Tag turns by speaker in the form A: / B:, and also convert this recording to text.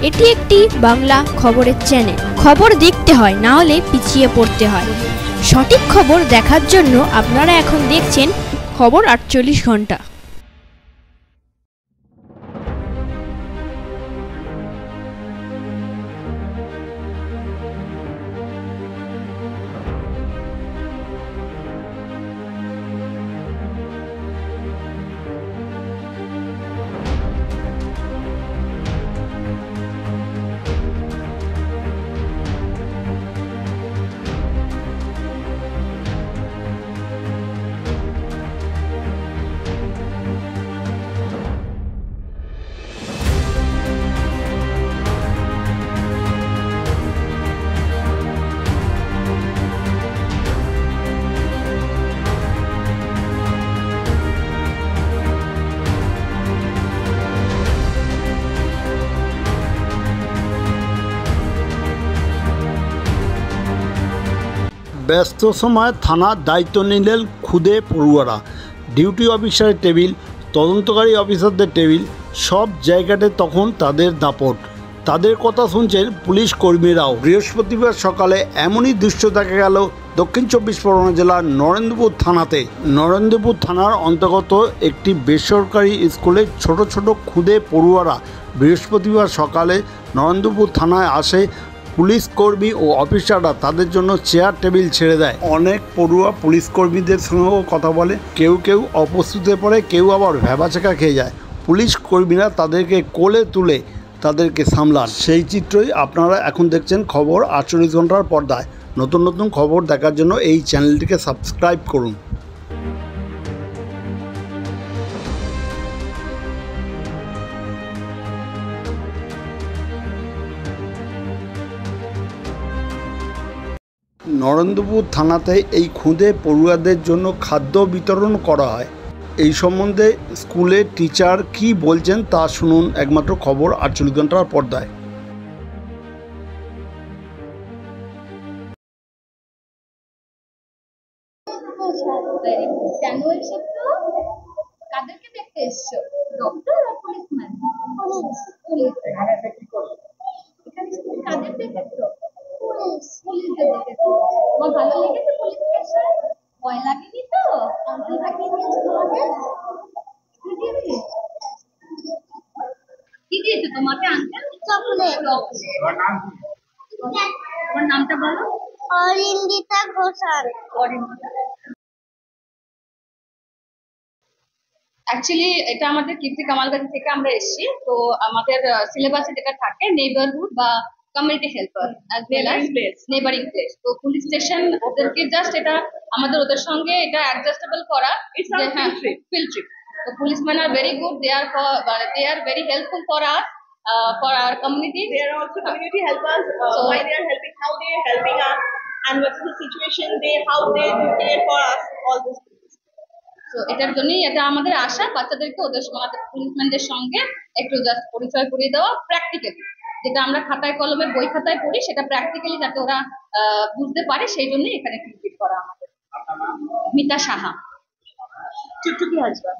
A: এটি একটি বাংলা খবরের চ্যানেল। খবর দেখতে হয়, না হলে পিছিয়ে পড়তে হয়। সঠিক খবর দেখার জন্য আপনারা এখন দেখছেন খবর 48 ঘন্টা।
B: ব্যস্ত সময় থানার দায়িত্ব নিলেন খুদে পড়ুয়ারা। ডিউটি অফিসারের টেবিল, তদন্তকারী অফিসারদের টেবিল, সব জায়গাতে তখন তাদের দাপট। তাদের কথা শুনছেন পুলিশ কর্মীরাও। বৃহস্পতিবার সকালে এমনই দৃশ্য দেখা গেল দক্ষিণ 24 পরগনা জেলার নরেন্দ্রপুর থানাতে। নরেন্দ্রপুর থানার অন্তর্গত একটি বেসরকারি স্কুলে ছোট ছোট খুদে পড়ুয়ারা বৃহস্পতিবার সকালে নরেন্দ্রপুর থানায় আসে। পুলিশ কর্মী ও অফিসাররা তাদের জন্য চেয়ার টেবিল ছেড়ে দেয়। অনেক পড়ুয়া পুলিশ কর্মীদের সঙ্গেও কথা বলে, কেউ কেউ অপ্রস্তুতে পড়ে, কেউ আবার ভ্যাবাচাকা খেয়ে যায়। পুলিশ কর্মীরা তাদেরকে কোলে তুলে তাদেরকে সামলান। সেই চিত্রই আপনারা এখন দেখছেন খবর 48 ঘন্টার পর্দায়। নতুন নতুন খবর দেখার জন্য এই চ্যানেলটিকে সাবস্ক্রাইব করুন। নরেন্দ্রপুর থানাতে এই খুদে পড়ুয়াদের জন্য খাদ্য বিতরণ করা হয়। এই সম্বন্ধে স্কুলের টিচার কি বলছেন তা শুনুন একমাত্র খবর 48 ঘন্টার পর্দায়।
C: কেন এসেছো? কাদেরকে দেখতে এসছো? ডক্টর আর পুলিশম্যান? পুলিশ। এখানে কাদের দেখেছো? পুলিশদের দেখেছো। তোমার ভালো লেগেছে পুলিশ স্টেশন? ভয় লাগেনি তো? আঙ্কেলরা কি দিয়েছে তোমাকে? কি দিয়েছে? কি দিয়েছে তোমাকে আঙ্কেল? চকলেট। তোমার নামটা বলো। অরিন্দিতা ঘোষাল। অ্যাকচুয়ালি এটা আমাদের কীর্তি কামালগঞ্জ থেকে আমরা এসেছি। তো আমাদের সিলেবাসে যেটা থাকে নেইবারহুড বা community helper as well as neighbouring place. তো পুলিশ স্টেশন ওদেরকে জাস্ট এটা আমাদের ওদের সঙ্গে এটা অ্যাডজাস্টেবল করা। হ্যাঁ, ফিল্ড ট্রিপ। তো policeman are very good, they are very helpful for us, for our community.
D: They are also community helpers. Why they are helping, how they are helping us, and what's the situation how they do care for us, all this.
C: তো এটার জন্যই এটা আমাদের আশা, বাচ্চাদেরকে ওদের আমাদের পুলিশম্যানদের সঙ্গে একটু জাস্ট পরিচয় করিয়ে দেওয়া প্র্যাকটিক্যালি। যেটা আমরা খাতায় কলমে বই খাতায় পড়ি সেটা প্র্যাকটিক্যালি যাতে ওরা বুঝতে পারে, সেই জন্যই এখানে ভিজিট করা আমাদের। মিতা সাহা।
D: টুকটুকি হাজরা।